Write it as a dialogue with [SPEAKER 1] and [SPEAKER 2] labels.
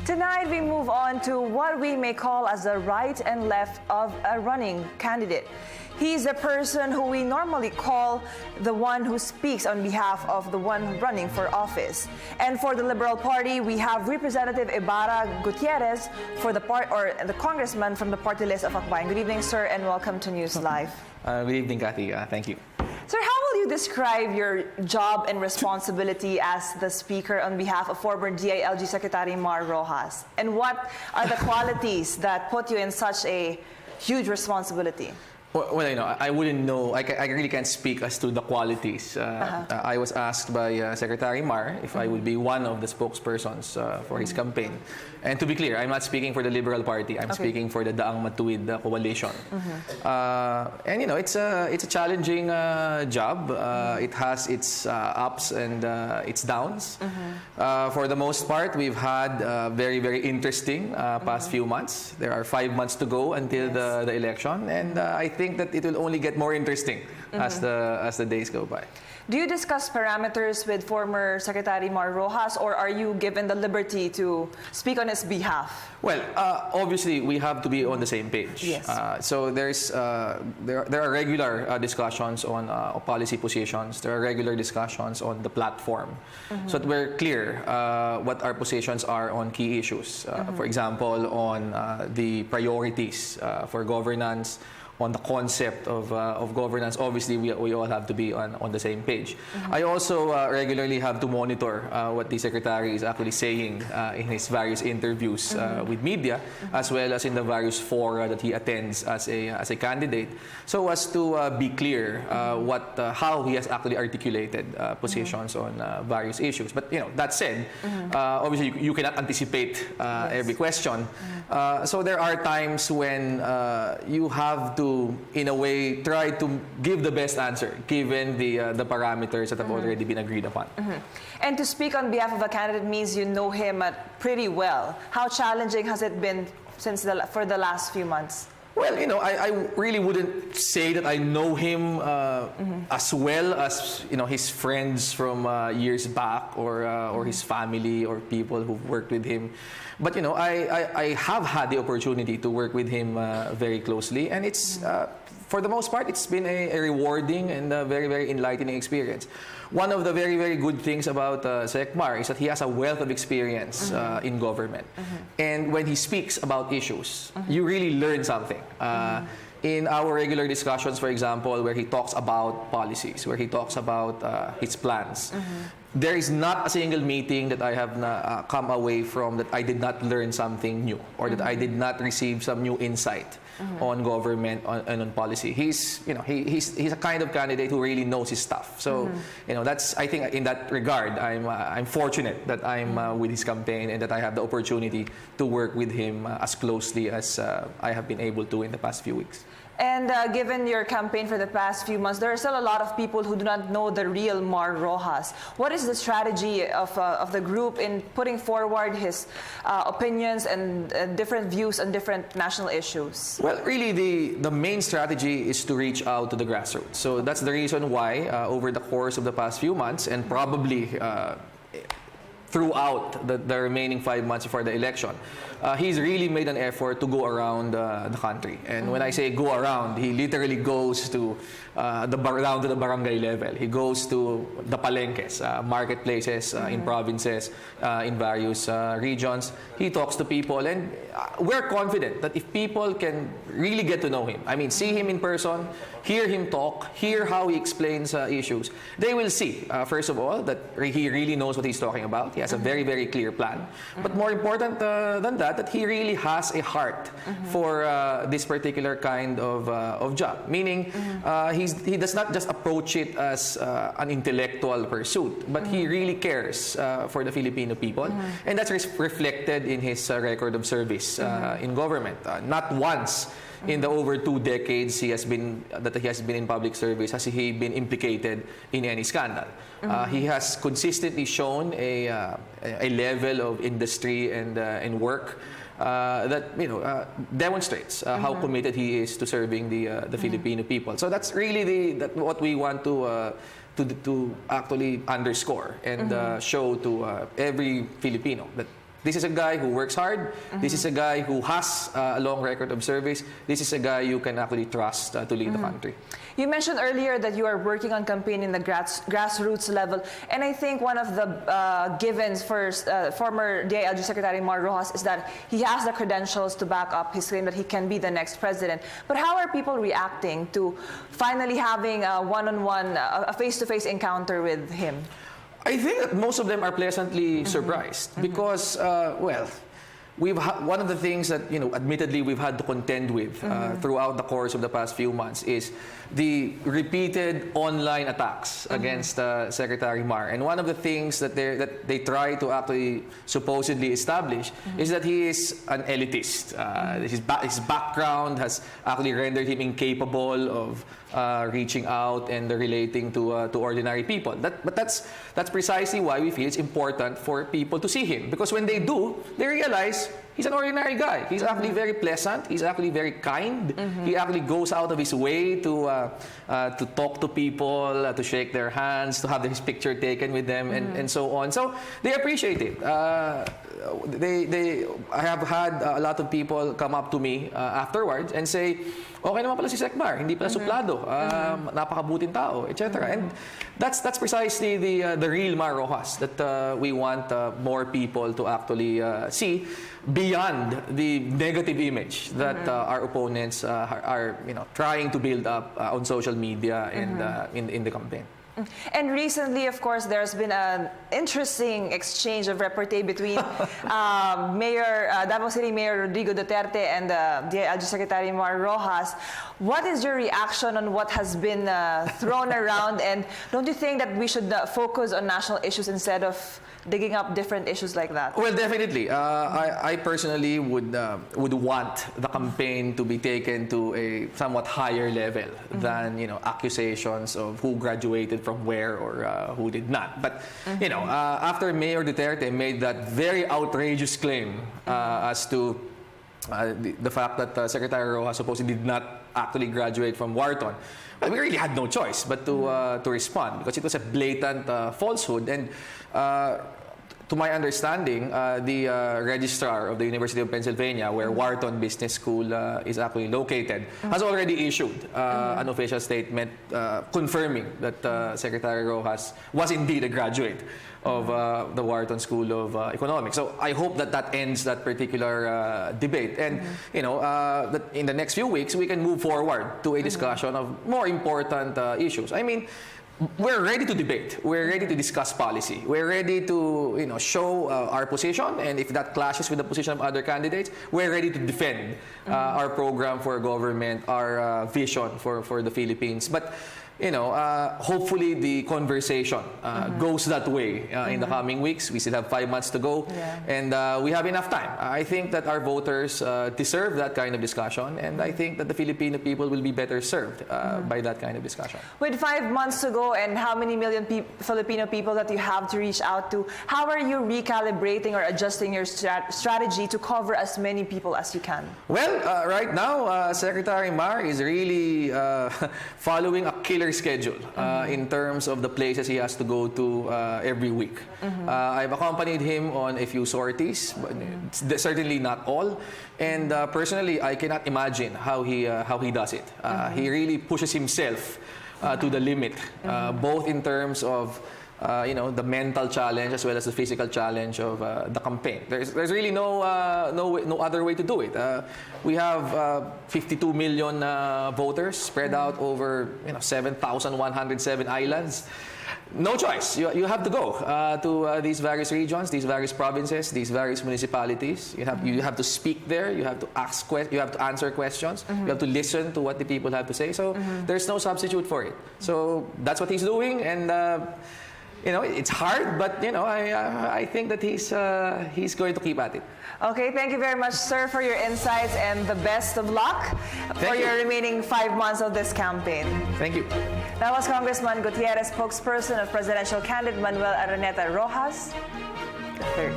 [SPEAKER 1] Tonight, we move on to what we may call as the right and left of a running candidate. He's the person who we normally call the one who speaks on behalf of the one running for office. And for the Liberal Party, we have Representative Ibarra Gutierrez for the congressman from the party list of AKBAYAN. Good evening, sir, and welcome to NewsLife.
[SPEAKER 2] Good evening, Kathy. Thank you.
[SPEAKER 1] Sir, how will you describe your job and responsibility as the speaker on behalf of former DILG Secretary Mar Rojas? And what are the qualities that put you in such a huge responsibility?
[SPEAKER 2] Well, I wouldn't know. I really can't speak as to the qualities. I was asked by Secretary Mar if I would be one of the spokespersons for his campaign. And to be clear, I'm not speaking for the Liberal Party. I'm speaking for the Daang Matuwid coalition. And it's a challenging job. It has its ups and its downs. For the most part, we've had very, very interesting past few months. There are 5 months to go until the election, and I think that it will only get more interesting as the days go by.
[SPEAKER 1] Do you discuss parameters with former Secretary Mar Rojas, or are you given the liberty to speak on his behalf?
[SPEAKER 2] Well, obviously, we have to be on the same page.
[SPEAKER 1] Yes.
[SPEAKER 2] So there are regular discussions on policy positions. There are regular discussions on the platform, so that we're clear what our positions are on key issues. For example, on the priorities for governance, on the concept of governance. Obviously, we all have to be on the same page. I also regularly have to monitor what the Secretary is actually saying in his various interviews with media, as well as in the various fora that he attends as a candidate, so as to be clear how he has actually articulated positions on various issues. But that said, obviously you cannot anticipate every question. So there are times when you have to, in a way, try to give the best answer given the parameters that have already been agreed upon.
[SPEAKER 1] And to speak on behalf of a candidate means you know him pretty well. How challenging has it been for the last few months?
[SPEAKER 2] Well, I really wouldn't say that I know him as well as his friends from years back, or his family, or people who've worked with him. But I have had the opportunity to work with him very closely, and it's for the most part it's been a rewarding and a very, very enlightening experience. One of the very, very good things about Sec Mar is that he has a wealth of experience in government, and when he speaks about issues, you really learn something. In our regular discussions, for example, where he talks about policies, where he talks about his plans, there is not a single meeting that I have come away from that I did not learn something new, or that I did not receive some new insight on government and on policy. He's a kind of candidate who really knows his stuff. So that's, I think, in that regard, I'm fortunate that I'm with his campaign and that I have the opportunity to work with him as closely as I have been able to in the past few weeks.
[SPEAKER 1] And given your campaign for the past few months, there are still a lot of people who do not know the real Mar Rojas. What is the strategy of the group in putting forward his opinions and different views on different national issues?
[SPEAKER 2] Well, really, the main strategy is to reach out to the grassroots. So that's the reason why over the course of the past few months, and probably throughout the remaining 5 months before the election, he's really made an effort to go around the country. And when I say go around, he literally goes to down to the barangay level. He goes to the palenques, marketplaces in provinces, in various regions. He talks to people, and we're confident that if people can really get to know him, I mean, see him in person, hear him talk, hear how he explains issues, they will see, first of all, that he really knows what he's talking about. He has a very, very clear plan. But more important than that he really has a heart for this particular kind of job. Meaning, he does not just approach it as an intellectual pursuit, but he really cares for the Filipino people. And that's reflected in his record of service in government. Not once in the over 2 decades he has been in public service has he been implicated in any scandal. He has consistently shown a level of industry and work that demonstrates how committed he is to serving the Filipino people. So that's really what we want to actually underscore and show to every Filipino that This is a guy who works hard. This is a guy who has a long record of service. This is a guy you can actually trust to lead the country.
[SPEAKER 1] You mentioned earlier that you are working on campaigning the grassroots level, and I think one of the givens for former DILG Secretary Mar Rojas is that he has the credentials to back up his claim that he can be the next president. But how are people reacting to finally having a one-on-one, a face-to-face encounter with him?
[SPEAKER 2] I think that most of them are pleasantly surprised because, well, one of the things that, admittedly we've had to contend with throughout the course of the past few months is the repeated online attacks against Secretary Mar. And one of the things that they try to actually supposedly establish is that he is an elitist. His background has actually rendered him incapable of reaching out and relating to ordinary people. But that's precisely why we feel it's important for people to see him. Because when they do, they realize he's an ordinary guy. He's actually very pleasant. He's actually very kind. He actually goes out of his way to talk to people, to shake their hands, to have his picture taken with them, and so on. So they appreciate it. I have had a lot of people come up to me afterwards and say, okay naman pala si Sec Mar, hindi pala suplado, napakabuting tao, etc. And that's precisely the real Mar Rojas that we want more people to actually see beyond the negative image that our opponents are trying to build up on social media and in the campaign.
[SPEAKER 1] And recently, of course, there's been an interesting exchange of repartee between Davao City Mayor Rodrigo Duterte and DILG Secretary Mar Rojas. What is your reaction on what has been thrown around? And don't you think that we should focus on national issues instead of digging up different issues like that?
[SPEAKER 2] Well, definitely. I personally would want the campaign to be taken to a somewhat higher level than accusations of who graduated from where or who did not. But after Mayor Duterte made that very outrageous claim as to the fact that Secretary Rojas supposedly did not actually graduate from Wharton, well, we really had no choice but to respond because it was a blatant falsehood. And to my understanding, the registrar of the University of Pennsylvania, where Wharton Business School is actually located, has already issued an official statement confirming that Secretary Rojas was indeed a graduate of the Wharton School of Economics. So I hope that ends that particular debate. And, that in the next few weeks, we can move forward to a discussion of more important issues. I mean, we're ready to debate. We're ready to discuss policy. We're ready to, show our position, and if that clashes with the position of other candidates, we're ready to defend our program for government, our vision for the Philippines. But hopefully the conversation goes that way in the coming weeks. We still have 5 months to go, and we have enough time. I think that our voters deserve that kind of discussion, and I think that the Filipino people will be better served by that kind of discussion.
[SPEAKER 1] With 5 months to go and how many million Filipino people that you have to reach out to, how are you recalibrating or adjusting your strategy to cover as many people as you can? Well,
[SPEAKER 2] right now, Secretary Mar is really following a killer schedule in terms of the places he has to go to every week. I've accompanied him on a few sorties, but certainly not all. And personally, I cannot imagine how he does it. He really pushes himself to the limit, both in terms of the mental challenge as well as the physical challenge of the campaign. There's really no other way to do it. We have 52 million voters spread out over 7,107 islands. No choice. You have to go to these various regions, these various provinces, these various municipalities. You have to speak there. You have to ask you have to answer questions. You have to listen to what the people have to say. So there's no substitute for it. So that's what he's doing, and it's hard, but I think that he's going to keep at it.
[SPEAKER 1] Okay, thank you very much, sir, for your insights, and the best of luck for your remaining 5 months of this campaign.
[SPEAKER 2] Thank you.
[SPEAKER 1] That was Congressman Gutierrez, spokesperson of presidential candidate Manuel Araneta Rojas III.